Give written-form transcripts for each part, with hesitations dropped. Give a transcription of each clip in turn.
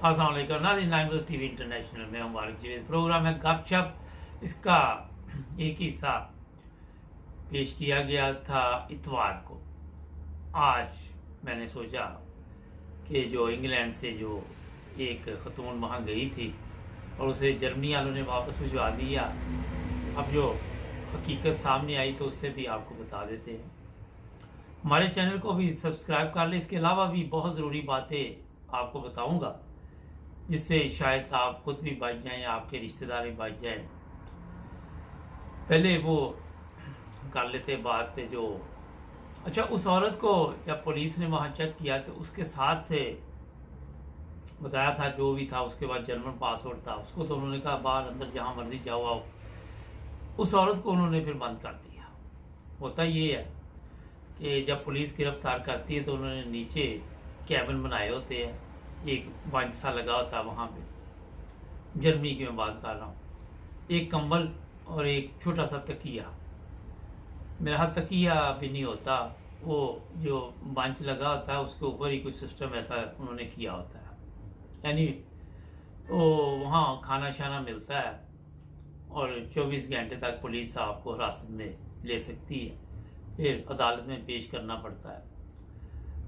अस्सलाम वालेकुम नाज़रीन, नाइमरोज़ टीवी इंटरनेशनल में मुबारक जीवित प्रोग्राम है गपशप। इसका एक हिस्सा पेश किया गया था इतवार को। आज मैंने सोचा कि जो इंग्लैंड से जो एक खतून वहाँ गई थी और उसे जर्मनी वालों ने वापस भिजवा दिया, अब जो हकीकत सामने आई तो उससे भी आपको बता देते हैं। हमारे चैनल को भी सब्सक्राइब कर लें। इसके अलावा भी बहुत ज़रूरी बातें आपको बताऊंगा जिससे शायद आप खुद भी बच जाएं, आपके रिश्तेदार भी बच जाएं। पहले वो कर लेते बात जो अच्छा, उस औरत को जब पुलिस ने वहां चेक किया तो उसके साथ थे, बताया था जो भी था, उसके बाद जर्मन पासपोर्ट था उसको, तो उन्होंने कहा बाहर अंदर जहां मर्जी जाओ आओ। उस औरत को उन्होंने फिर बंद कर दिया। होता ये है कि जब पुलिस गिरफ्तार करती है तो उन्होंने नीचे कैबिन बनाए होते हैं, एक बंच सा लगा होता है वहाँ पे। जर्मनी की मैं बात कर रहा हूँ। एक कंबल और एक छोटा सा तकिया, मेरा हाथ तकिया भी नहीं होता, वो जो बंच लगा होता है उसके ऊपर ही कुछ सिस्टम ऐसा उन्होंने किया होता है। यानी तो वहाँ खाना शाना मिलता है और 24 घंटे तक पुलिस आपको हिरासत में ले सकती है, फिर अदालत में पेश करना पड़ता है।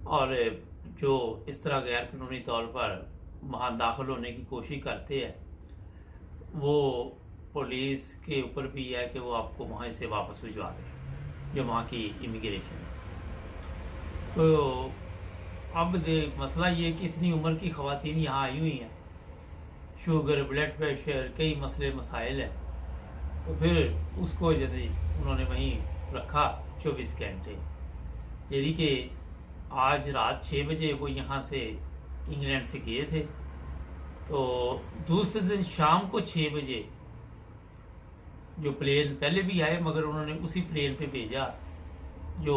और जो इस तरह गैर कानूनी तौर पर वहाँ दाखिल होने की कोशिश करते हैं, वो पुलिस के ऊपर भी है कि वो आपको वहाँ से वापस भिजवा दे, जो वहाँ की इमिग्रेशन है। तो अब मसला ये कि इतनी उम्र की ख़वातीन यहाँ आई हुई हैं, शुगर, ब्लड प्रेशर, कई मसले मसाइल हैं, तो फिर उसको यदि उन्होंने वहीं रखा 24 घंटे, यदि कि आज रात 6 बजे वो यहाँ से इंग्लैंड से गए थे, तो दूसरे दिन शाम को 6 बजे जो प्लेन पहले भी आए मगर उन्होंने उसी प्लेन पे भेजा जो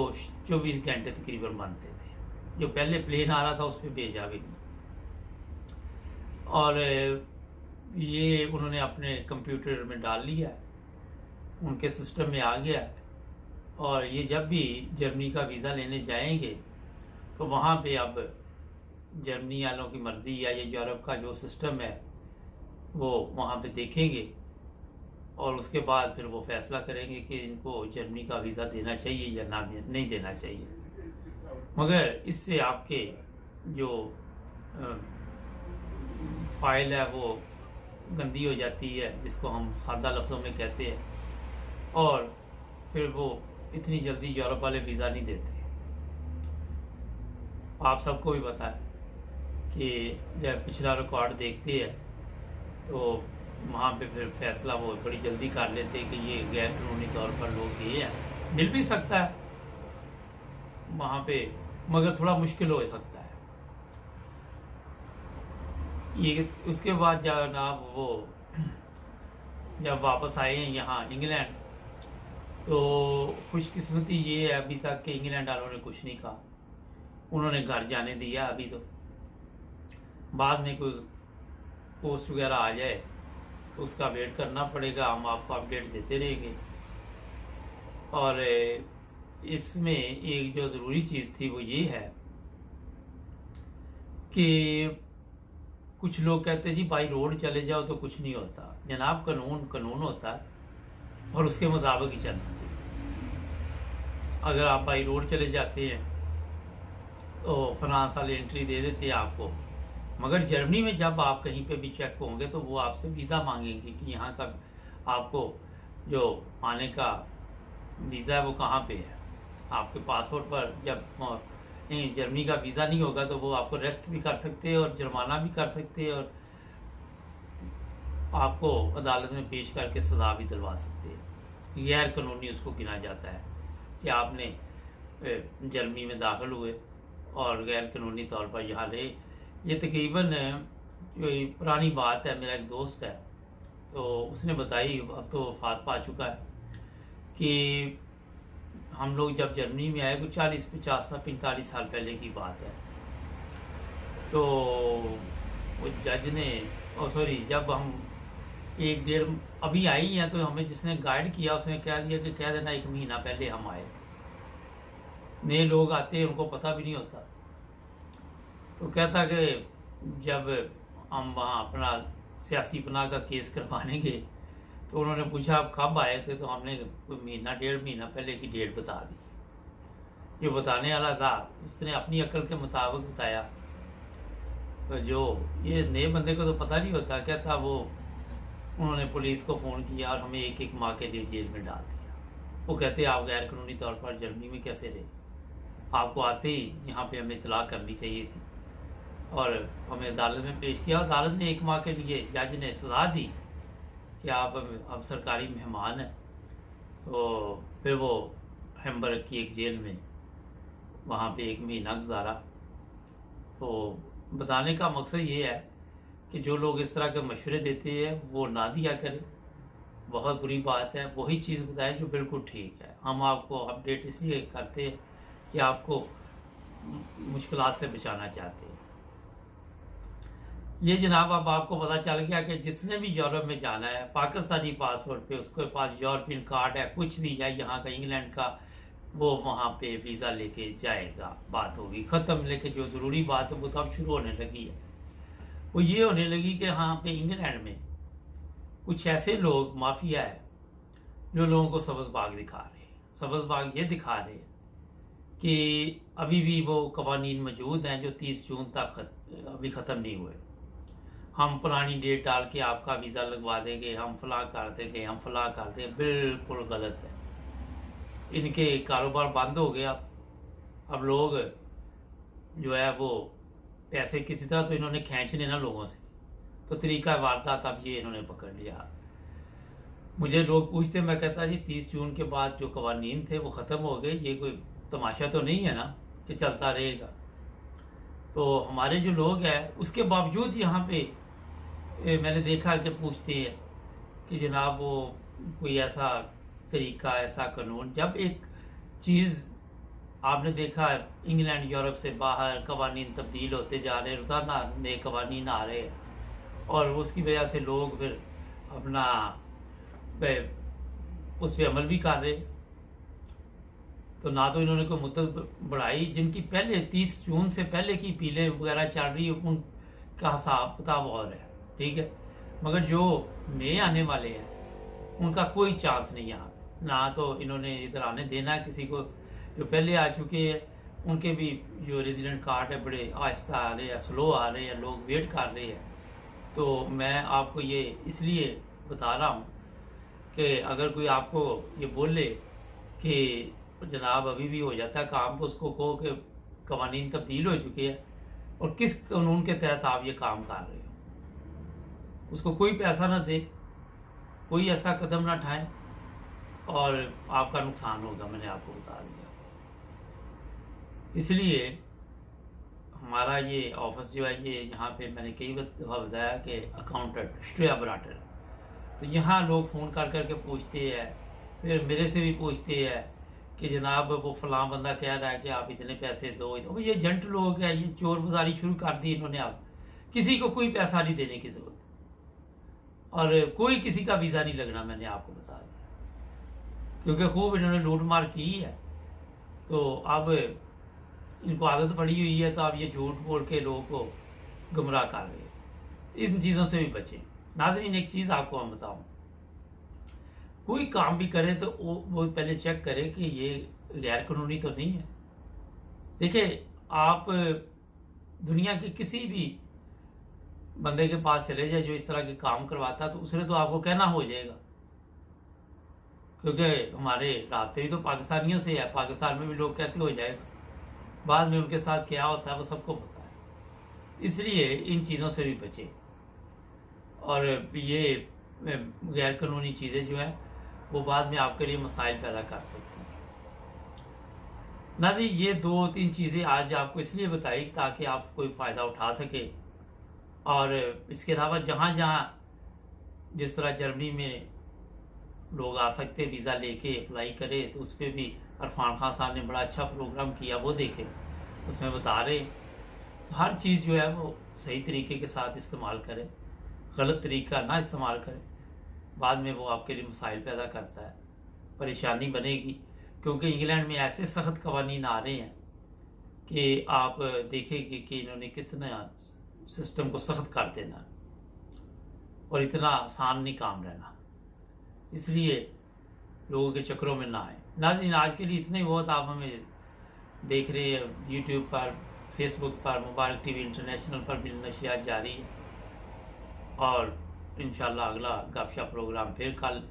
24 घंटे तकरीबन बनते थे। जो पहले प्लेन आ रहा था उस पर भेजा भी नहीं। और ये उन्होंने अपने कंप्यूटर में डाल लिया, उनके सिस्टम में आ गया। और ये जब भी जर्मनी का वीज़ा लेने जाएंगे तो वहाँ पे अब जर्मनी वालों की मर्ज़ी या ये यूरोप का जो सिस्टम है वो वहाँ पे देखेंगे और उसके बाद फिर वो फैसला करेंगे कि इनको जर्मनी का वीज़ा देना चाहिए या नहीं देना चाहिए। मगर इससे आपके जो फाइल है वो गंदी हो जाती है, जिसको हम सादा लफ्ज़ों में कहते हैं, और फिर वो इतनी जल्दी यूरोप वाले वीज़ा नहीं देते। आप सबको भी पता है कि जब पिछला रिकॉर्ड देखते हैं तो वहाँ पे फिर फैसला वो बड़ी जल्दी कर लेते हैं कि ये गैर कानूनी तौर पर लोग ये हैं। मिल भी सकता है वहाँ पे, मगर थोड़ा मुश्किल हो सकता है ये। उसके बाद जनाब वो जब वापस आए हैं यहाँ इंग्लैंड, तो खुशकिस्मती ये है अभी तक कि इंग्लैंड वालों ने कुछ नहीं कहा, उन्होंने घर जाने दिया। अभी तो बाद में कोई पोस्ट वगैरह आ जाए तो उसका वेट करना पड़ेगा, हम आपको अपडेट देते रहेंगे। और इसमें एक जो ज़रूरी चीज़ थी वो ये है कि कुछ लोग कहते हैं जी बाई रोड चले जाओ तो कुछ नहीं होता। जनाब कानून कानून होता है और उसके मुताबिक ही चलना चाहिए। अगर आप बाई रोड चले जाते हैं तो फ्रांस वाले एंट्री दे देते हैं आपको, मगर जर्मनी में जब आप कहीं पे भी चेक होंगे तो वो आपसे वीज़ा मांगेंगे कि यहाँ का आपको जो आने का वीज़ा है वो कहाँ पे है। आपके पासपोर्ट पर जब जर्मनी का वीज़ा नहीं होगा तो वो आपको अरेस्ट भी कर सकते हैं और जुर्माना भी कर सकते हैं और आपको अदालत में पेश करके सज़ा भी दिलवा सकते हैं। गैर कानूनी उसको गिना जाता है कि आपने जर्मनी में दाखिल हुए और गैर कानूनी तौर पर यहाँ रहे। ये तकरीबन जो पुरानी बात है, मेरा एक दोस्त है तो उसने बताई, अब तो वफात पा चुका है, कि हम लोग जब जर्मनी में आए कुछ 40-50-45 साल पहले की बात है। तो वो जज ने जब हम 1-1.5 अभी आई हैं तो हमें जिसने गाइड किया उसने कह दिया कि कह देना 1 महीना पहले हम आए थे। नए लोग आते हैं उनको पता भी नहीं होता। तो कहता कि जब हम वहाँ अपना सियासी पनाह का केस करवाने गए तो उन्होंने पूछा आप कब आए थे, तो हमने कोई महीना 1.5 महीना पहले की डेट बता दी। जो बताने वाला था उसने अपनी अकल के मुताबिक बताया, तो जो ये नए बंदे को तो पता नहीं होता क्या था वो। उन्होंने पुलिस को फ़ोन किया और हमें 1-1 माह के लिए जेल में डाल दिया। वो कहते आप गैर कानूनी तौर पर जर्मनी में कैसे रहे, आपको आते ही यहाँ पे हमें इतला करनी चाहिए थी। और हमें अदालत में पेश किया, अदालत ने 1 माह के लिए जज ने सजा दी कि आप अब सरकारी मेहमान हैं। तो फिर वो हैम्बर्ग की एक जेल में वहाँ पे 1 महीना गुजारा। तो बताने का मकसद ये है कि जो लोग इस तरह के मशवरे देते हैं वो ना दिया करें, बहुत बुरी बात है। वही चीज़ बताएं जो बिल्कुल ठीक है। हम आपको अपडेट इसलिए करते हैं कि आपको मुश्किलात से बचाना चाहते हैं। ये जनाब अब आपको पता चल गया कि जिसने भी यूरोप में जाना है पाकिस्तानी पासपोर्ट पे, उसके पास यूरोपियन कार्ड है, कुछ भी है यहाँ का इंग्लैंड का, वो वहाँ पे वीज़ा लेके जाएगा, बात होगी ख़त्म। लेकिन जो ज़रूरी बात है वो तो अब शुरू होने लगी है। वो ये होने लगी कि यहाँ पे इंग्लैंड में कुछ ऐसे लोग माफिया है जो लोगों को सब्ज़ बाग दिखा रहे हैं। सब्ज़ बाग ये दिखा रहे हैं कि अभी भी वो कवानीन मौजूद हैं जो 30 जून तक अभी ख़त्म नहीं हुए। हम पुरानी डेट डाल के आपका वीज़ा लगवा देंगे, हम फलाह कर देंगे, हम फलाह कर देंगे। बिल्कुल गलत है। इनके कारोबार बंद हो गया। अब लोग जो है वो पैसे किसी तरह तो इन्होंने खींचने ना लोगों से, तो तरीका वारदात अब ये इन्होंने पकड़ लिया। मुझे लोग पूछते, मैं कहता जी 30 जून के बाद जो कवानीन थे वो ख़त्म हो गए, ये कोई तमाशा तो नहीं है ना कि चलता रहेगा। तो हमारे जो लोग हैं उसके बावजूद यहाँ पे मैंने देखा कि पूछते हैं कि जनाब वो कोई ऐसा तरीका, ऐसा कानून। जब एक चीज़ आपने देखा इंग्लैंड यूरोप से बाहर कवानीन तब्दील होते जा रहे हैं, रोज़ाना नए कवानीन आ रहे हैं और उसकी वजह से लोग फिर अपना उस पर अमल भी कर रहे। तो ना तो इन्होंने कोई मुद्दत बढ़ाई, जिनकी पहले 30 जून से पहले की अपीलें वगैरह चल रही है उनका हिसाब किताब और है, ठीक है। मगर जो नए आने वाले हैं उनका कोई चांस नहीं यहाँ, ना तो इन्होंने इधर आने देना किसी को। जो पहले आ चुके हैं उनके भी जो रेजिडेंट कार्ड है बड़े आहिस्ता आ रहे हैं, स्लो आ रहे हैं, लोग वेट कर रहे हैं। तो मैं आपको ये इसलिए बता रहा हूँ कि अगर कोई आपको ये बोले कि जनाब अभी भी हो जाता है काम, तो उसको कहो कि कवानीन तब्दील हो चुके हैं और किस कानून के तहत आप ये काम कर रहे हो। उसको कोई पैसा ना दे, कोई ऐसा कदम ना उठाएं और आपका नुकसान होगा, मैंने आपको बता दिया। इसलिए हमारा ये ऑफिस जो है ये यहाँ पे मैंने कई दफ़ा बताया कि अकाउंटेंट श्रेया बराटर, तो यहाँ लोग फ़ोन कर करके पूछते हैं, फिर मेरे से भी पूछते हैं कि जनाब वो फलां बंदा कह रहा है कि आप इतने पैसे दो। तो ये एजेंट लोग हैं, ये चोर बाजारी शुरू कर दी इन्होंने। अब किसी को कोई पैसा नहीं देने की ज़रूरत और कोई किसी का वीज़ा नहीं लगना, मैंने आपको बता दिया, क्योंकि खूब इन्होंने लूट मार की है। तो अब इनको आदत पड़ी हुई है, तो अब ये झूठ बोल के लोगों को गुमराह कर रहे हैं। इन चीज़ों से भी बचें। नाज़रीन, एक चीज़ आपको हम बताऊं, कोई काम भी करे तो वो पहले चेक करे कि ये गैर कानूनी तो नहीं है। देखिए, आप दुनिया के किसी भी बंदे के पास चले जाए जो इस तरह के काम करवाता, तो उसने तो आपको कहना हो जाएगा, क्योंकि हमारे रास्ते भी तो पाकिस्तानियों से है। पाकिस्तान में भी लोग कहते हो जाएगा, बाद में उनके साथ क्या होता है वो सबको पता है। इसलिए इन चीज़ों से भी बचे और ये गैर कानूनी चीज़ें जो है वो बाद में आपके लिए मसाइल पैदा कर सकती हैं। ना जी, ये 2-3 चीज़ें आज आपको इसलिए बताई ताकि आप कोई फ़ायदा उठा सके। और इसके अलावा जहाँ जहाँ जिस तरह जर्मनी में लोग आ सकते वीज़ा लेके अप्लाई करे, तो उस पर भी इरफान खान साहब ने बड़ा अच्छा प्रोग्राम किया, वो देखें। उसमें बता रहे हर चीज़ जो है वो सही तरीके के साथ इस्तेमाल करें, गलत तरीका ना इस्तेमाल करें, बाद में वो आपके लिए मसाइल पैदा करता है, परेशानी बनेगी। क्योंकि इंग्लैंड में ऐसे सख्त कवानीन आ रहे हैं कि आप देखेंगे कि इन्होंने कितना सिस्टम को सख्त कर देना और इतना आसान नहीं काम रहना, इसलिए लोगों के चक्रों में ना आए। नाज़रीन, आज के लिए इतने ही बहुत। आप हमें देख रहे हैं यूट्यूब पर, फेसबुक पर, मुबारक टीवी इंटरनेशनल पर भी नशियात जारी है और इंशाल्लाह अगला गपशप प्रोग्राम फिर कल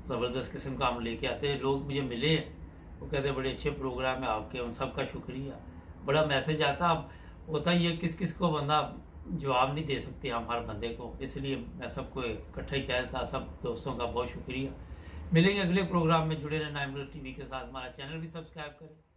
ज़बरदस्त किस्म का हम लेके आते हैं। लोग मुझे मिले हैं, वो कहते हैं बड़े अच्छे प्रोग्राम है आपके, उन सब का शुक्रिया। बड़ा मैसेज आता, अब होता ही है किस किस को बंदा जवाब नहीं दे सकते हम हर बंदे को, इसलिए मैं सबको इकट्ठा ही कह देता। सब दोस्तों का बहुत शुक्रिया। मिलेंगे अगले प्रोग्राम में, जुड़े रहना इमरोज़ टीवी के साथ। हमारा चैनल भी सब्सक्राइब करें।